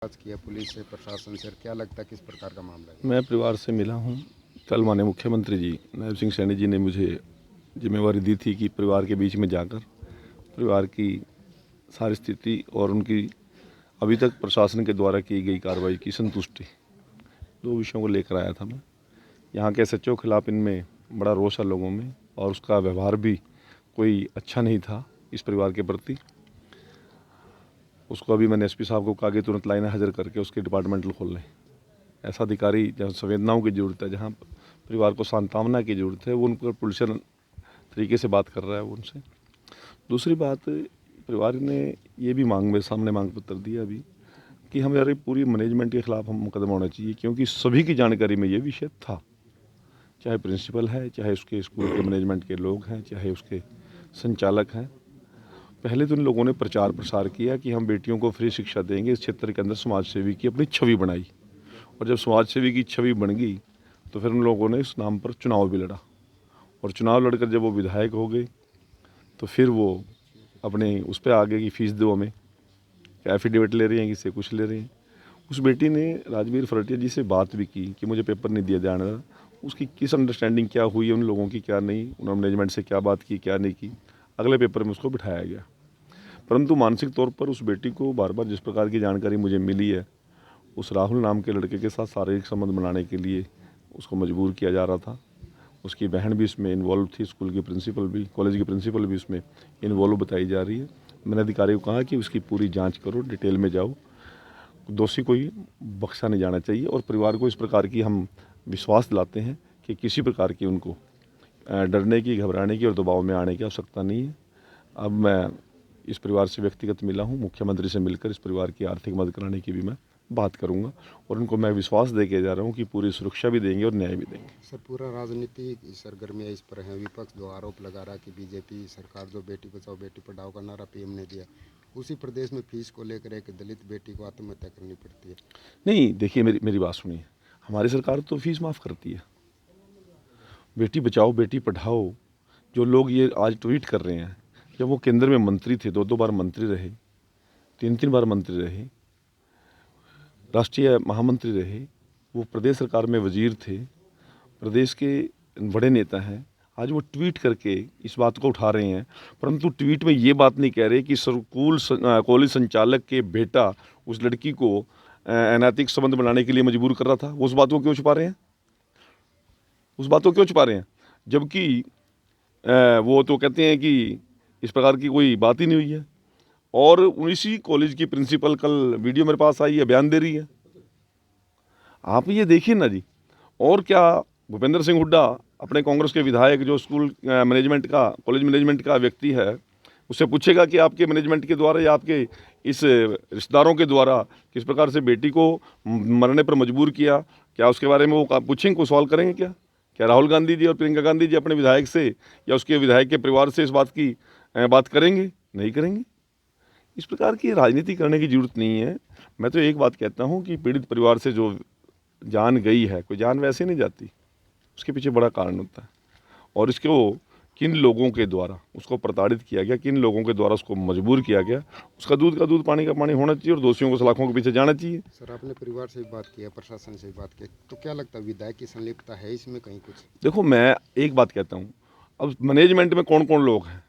आज किया पुलिस से, प्रशासन से, क्या लगता है किस प्रकार का मामला है? मैं परिवार से मिला हूँ। कल माननीय मुख्यमंत्री जी नायब सिंह सैनी जी ने मुझे जिम्मेवारी दी थी कि परिवार के बीच में जाकर परिवार की सारी स्थिति और उनकी अभी तक प्रशासन के द्वारा की गई कार्रवाई की संतुष्टि, दो विषयों को लेकर आया था मैं। यहाँ के एसएचओ के खिलाफ इनमें बड़ा रोष है लोगों में, और उसका व्यवहार भी कोई अच्छा नहीं था इस परिवार के प्रति। उसको अभी मैंने एसपी साहब को कहा कि तुरंत लाइन हाजिर करके उसके डिपार्टमेंटल खोल लें। ऐसा अधिकारी जहाँ संवेदनाओं की ज़रूरत है, जहाँ परिवार को सांत्वना की ज़रूरत है, वो उन पर पुलिसियल तरीके से बात कर रहा है वो उनसे। दूसरी बात, परिवार ने ये भी मेरे सामने मांग पत्र दिया अभी कि हमारे पूरी मैनेजमेंट के खिलाफ हम मुकदमा होना चाहिए, क्योंकि सभी की जानकारी में ये विषय था। चाहे प्रिंसिपल है, चाहे उसके स्कूल के मैनेजमेंट के लोग हैं, चाहे उसके संचालक हैं। पहले तो इन लोगों ने प्रचार प्रसार किया कि हम बेटियों को फ्री शिक्षा देंगे, इस क्षेत्र के अंदर समाज सेवी की अपनी छवि बनाई, और जब समाज सेवी की छवि बन गई तो फिर उन लोगों ने इस नाम पर चुनाव भी लड़ा, और चुनाव लड़कर जब वो विधायक हो गए तो फिर वो अपने उस पर आ गए कि फीस दो हमें, क्या एफिडेविट ले रहे हैं, किससे कुछ ले रहे हैं। उस बेटी ने राजवीर फरटिया जी से बात भी की कि मुझे पेपर नहीं दिया जाने रहा। उसकी किस अंडरस्टैंडिंग क्या हुई है उन लोगों की, क्या नहीं, उन्होंने मैनेजमेंट से क्या बात की, क्या नहीं की, अगले पेपर में उसको बिठाया गया। परंतु मानसिक तौर पर उस बेटी को बार बार जिस प्रकार की जानकारी मुझे मिली है, उस राहुल नाम के लड़के के साथ शारीरिक संबंध बनाने के लिए उसको मजबूर किया जा रहा था। उसकी बहन भी इसमें इन्वॉल्व थी, स्कूल की प्रिंसिपल भी, कॉलेज की प्रिंसिपल भी इसमें इन्वॉल्व बताई जा रही है। मैंने अधिकारी को कहा कि उसकी पूरी जांच करो, डिटेल में जाओ, दोषी कोई बख्शा नहीं जाना चाहिए। और परिवार को इस प्रकार की हम विश्वास दिलाते हैं कि किसी प्रकार की उनको डरने की, घबराने की और दबाव में आने की आवश्यकता नहीं है। अब मैं इस परिवार से व्यक्तिगत मिला हूँ, मुख्यमंत्री से मिलकर इस परिवार की आर्थिक मदद कराने की भी मैं बात करूंगा, और उनको मैं विश्वास दे के जा रहा हूँ कि पूरी सुरक्षा भी देंगे और न्याय भी देंगे। सर, पूरा राजनीतिक सरगर्मियाँ इस पर है। विपक्ष जो आरोप लगा रहा कि बीजेपी सरकार जो बेटी बचाओ बेटी पढ़ाओ का नारा पीएम ने दिया, उसी प्रदेश में फीस को लेकर एक दलित बेटी को आत्महत्या करनी पड़ती है। नहीं, देखिए, मेरी बात सुनिए। हमारी सरकार तो फीस माफ़ करती है। बेटी बचाओ बेटी पढ़ाओ जो लोग ये आज ट्वीट कर रहे हैं, जब वो केंद्र में मंत्री थे, 2-2 बार मंत्री रहे, 3-3 बार मंत्री रहे, राष्ट्रीय महामंत्री रहे, वो प्रदेश सरकार में वजीर थे, प्रदेश के बड़े नेता हैं। आज वो ट्वीट करके इस बात को उठा रहे हैं, परंतु ट्वीट में ये बात नहीं कह रहे कि स्कूल कॉलेज संचालक के बेटा उस लड़की को अनैतिक संबंध बनाने के लिए मजबूर कर रहा था। वो उस बात को क्यों छुपा रहे हैं? उस बात को क्यों छुपा रहे हैं? जबकि वो तो कहते हैं कि इस प्रकार की कोई बात ही नहीं हुई है। और उसी कॉलेज की प्रिंसिपल कल वीडियो मेरे पास आई है, बयान दे रही है। आप ये देखिए ना जी। और क्या भूपेंद्र सिंह हुड्डा, अपने कांग्रेस के विधायक, जो स्कूल मैनेजमेंट का, कॉलेज मैनेजमेंट का व्यक्ति है, उससे पूछेगा कि आपके मैनेजमेंट के द्वारा या आपके इस रिश्तेदारों के द्वारा किस प्रकार से बेटी को मरने पर मजबूर किया? क्या उसके बारे में वो पूछेंगे, कोई सवाल करेंगे क्या? क्या राहुल गांधी जी और प्रियंका गांधी जी अपने विधायक से या उसके विधायक के परिवार से इस बात की बात करेंगे? नहीं करेंगे। इस प्रकार की राजनीति करने की जरूरत नहीं है। मैं तो एक बात कहता हूँ कि पीड़ित परिवार से जो जान गई है, कोई जान वैसे नहीं जाती, उसके पीछे बड़ा कारण होता है। और इसको किन लोगों के द्वारा उसको प्रताड़ित किया गया, किन लोगों के द्वारा उसको मजबूर किया गया, उसका दूध का दूध, पानी का पानी होना चाहिए, और दोषियों को सलाखों के पीछे जाना चाहिए। सर, आपने परिवार से भी बात की है, प्रशासन से भी बात की, तो क्या लगता है विधायक की संलिप्तता है इसमें कहीं कुछ? देखो, मैं एक बात कहता हूँ, अब मैनेजमेंट में कौन कौन लोग हैं?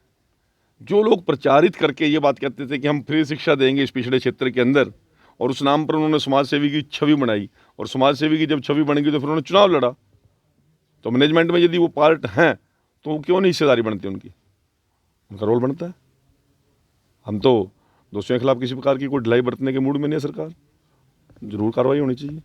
जो लोग प्रचारित करके ये बात कहते थे कि हम फ्री शिक्षा देंगे इस पिछड़े क्षेत्र के अंदर, और उस नाम पर उन्होंने समाज सेवी की छवि बनाई, और समाज सेवी की जब छवि बनेगी तो फिर उन्होंने चुनाव लड़ा। तो मैनेजमेंट में यदि वो पार्ट हैं तो क्यों नहीं हिस्सेदारी बनती उनकी? उनका रोल बनता है। हम तो दोषियों के खिलाफ किसी प्रकार की कोई ढिलाई बरतने के मूड में नहीं है। सरकार, जरूर कार्रवाई होनी चाहिए।